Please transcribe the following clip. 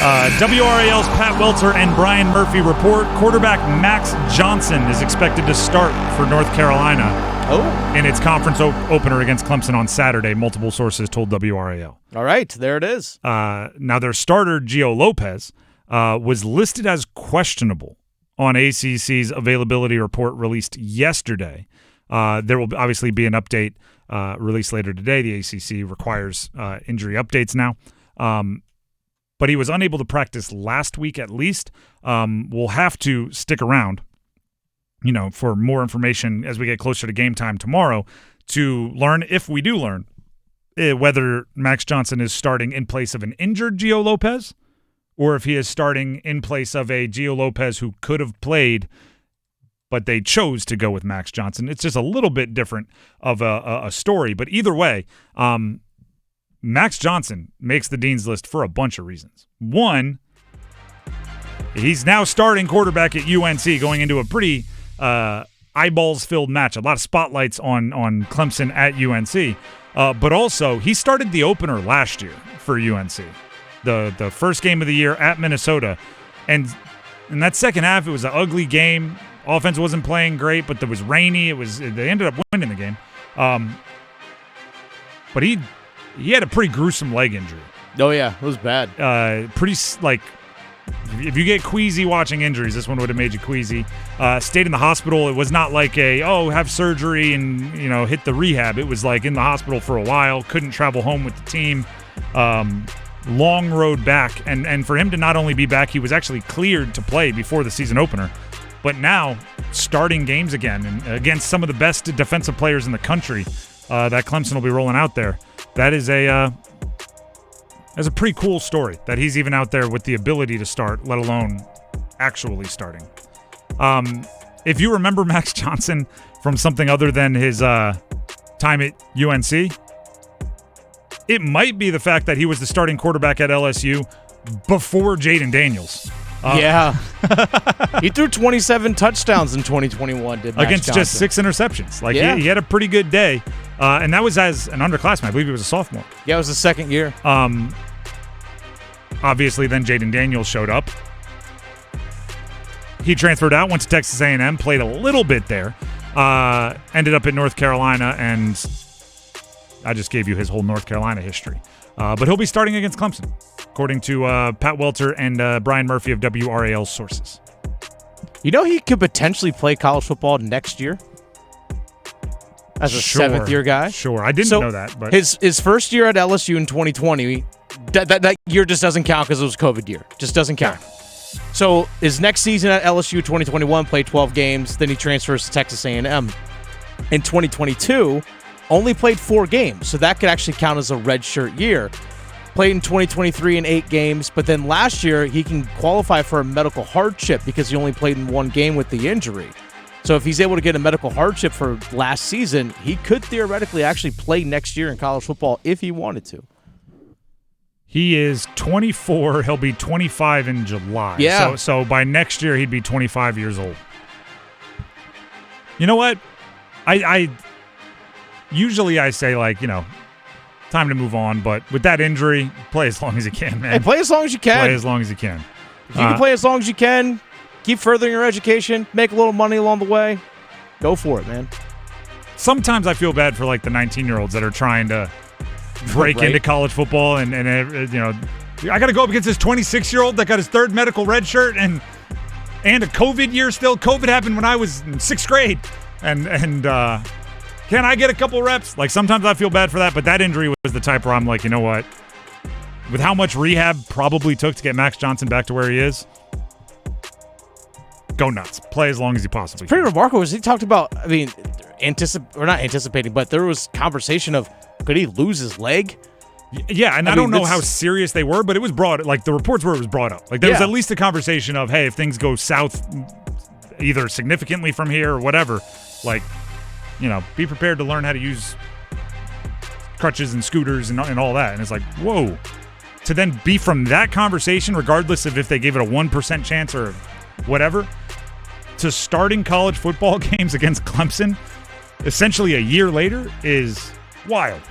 WRAL's Pat Welter and Brian Murphy report. Quarterback Max Johnson is expected to start for North Carolina in its conference opener against Clemson on Saturday, multiple sources told WRAL. All right, there it is. Now, their starter, Gio Lopez, was listed as questionable on ACC's availability report released yesterday. There will obviously be an update released later today. The ACC requires injury updates now. But he was unable to practice last week at least. We'll have to stick around, for more information as we get closer to game time tomorrow to learn, if we do learn, whether Max Johnson is starting in place of an injured Gio Lopez or if he is starting in place of a Gio Lopez who could have played, but they chose to go with Max Johnson. It's just a little bit different of a story. But either way, Max Johnson makes the Dean's List for a bunch of reasons. One, he's now starting quarterback at UNC going into a pretty eyeballs-filled match. A lot of spotlights on Clemson at UNC. But also, he started the opener last year for UNC. The first game of the year at Minnesota. And in that second half, it was an ugly game. Offense wasn't playing great, but it was rainy. They ended up winning the game. But he had a pretty gruesome leg injury. Oh, yeah. It was bad. If you get queasy watching injuries, this one would have made you queasy. Stayed in the hospital. It was not like have surgery and, hit the rehab. It was like in the hospital for a while. Couldn't travel home with the team. Long road back. And for him to not only be back, he was actually cleared to play before the season opener. But now, starting games again and against some of the best defensive players in the country that Clemson will be rolling out there. That is a pretty cool story that he's even out there with the ability to start, let alone actually starting. If you remember Max Johnson from something other than his time at UNC, it might be the fact that he was the starting quarterback at LSU before Jaden Daniels. Yeah. He threw 27 touchdowns in 2021, did Max against Johnson. Just 6 interceptions. He had a pretty good day. And that was as an underclassman. I believe he was a sophomore. Yeah, it was the second year. Obviously, then Jaden Daniels showed up. He transferred out, went to Texas A&M, played a little bit there, ended up at North Carolina, and I just gave you his whole North Carolina history. But he'll be starting against Clemson, according to Pat Welter and Brian Murphy of WRAL's sources. He could potentially play college football next year as a seventh-year guy. Sure, I didn't know that. But his first year at LSU in 2020, that year just doesn't count because it was a COVID year. Just doesn't count. Yeah. So his next season at LSU 2021, played 12 games. Then he transfers to Texas A&M. In 2022, only played 4 games. So that could actually count as a redshirt year. Played in 2023 in 8 games. But then last year, he can qualify for a medical hardship because he only played in 1 game with the injury. So if he's able to get a medical hardship for last season, he could theoretically actually play next year in college football if he wanted to. He is 24. He'll be 25 in July. Yeah. So by next year, he'd be 25 years old. You know what? I usually say, time to move on. But with that injury, play as long as you can, man. Hey, play as long as you can. Play as long as you can. If you can play as long as you can, keep furthering your education, make a little money along the way, go for it, man. Sometimes I feel bad for, the 19-year-olds that are trying to break into college football and I got to go up against this 26-year-old that got his 3rd medical red shirt and a COVID year still. COVID happened when I was in 6th grade. And can I get a couple reps? Sometimes I feel bad for that, but that injury was the type where I'm like, you know what? With how much rehab probably took to get Max Johnson back to where he is, go nuts. Play as long as you possibly can. Pretty remarkable. He talked about, not anticipating, but there was conversation of, could he lose his leg? Yeah, and I don't know how serious they were, but it was brought, the reports were it was brought up. There was at least a conversation of, hey, if things go south either significantly from here or whatever, be prepared to learn how to use crutches and scooters and all that. And it's like, whoa. To then be from that conversation, regardless of if they gave it a 1% chance or whatever, to starting college football games against Clemson essentially a year later is wild.